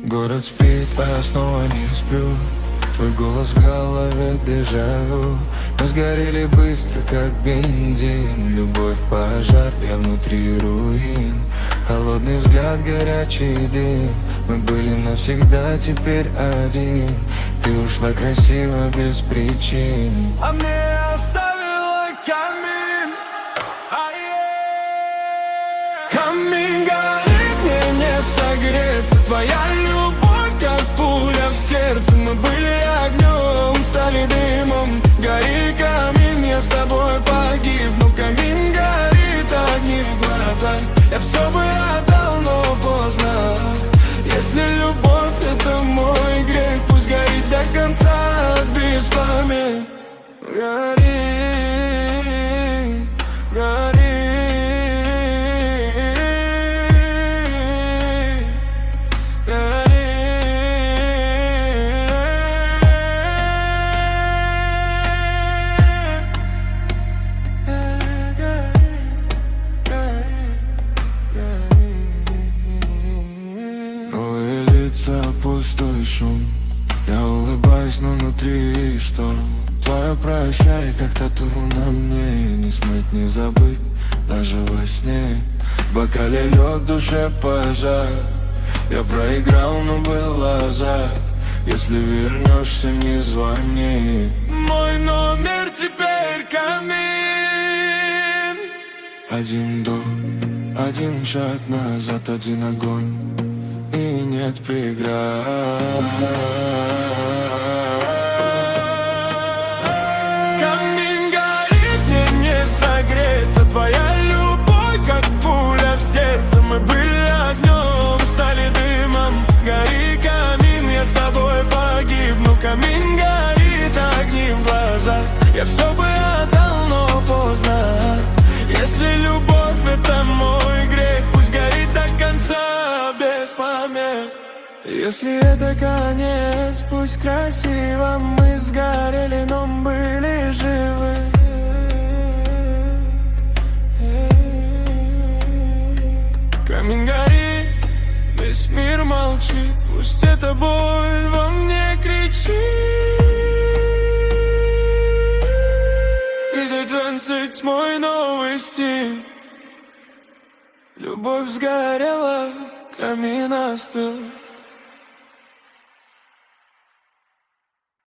Город спит, а я снова не сплю. Твой голос в голове дежавю. Мы сгорели быстро, как бензин. Любовь пожар, я внутри руин. Холодный взгляд, горячий дым. Мы были навсегда, теперь один. Ты ушла красиво, без причин, а мне оставила камин. Камин горит, мне не согреться. Твоя любовь, как пуля в сердце. Мы были огнем, стали дымом. Гори, камин, я с тобой погибну. Камин горит, огни в глазах. Я все бы отдал, но поздно. Если любовь — это мой грех, пусть горит до конца, без помех. Гори, гори. Пустой шум. Я улыбаюсь, но внутри шторм. Твое прощай, как тату на мне. Не смыть, не забыть, даже во сне. В бокале лед, в душе пожар. Я проиграл, но был азарт. Если вернешься, не звони. Мой номер теперь камин. Один дух, один шаг назад, один огонь. И нет преград. Камин горит, мне не согреться. Твоя любовь, как пуля в сердце. Мы были огнем, стали дымом. Гори, камин, я с тобой погибну. Камин горит, огни в глазах. Я все бы отдал, но поздно. Если любовь — это мой грех, пусть горит до конца, без помех. Если это конец, пусть красиво. Мы сгорели, но были живы. Камин горит, весь мир молчит. Пусть эта боль во мне кричит. И танцевать мой новый стиль. Любовь сгорела, камин остыл.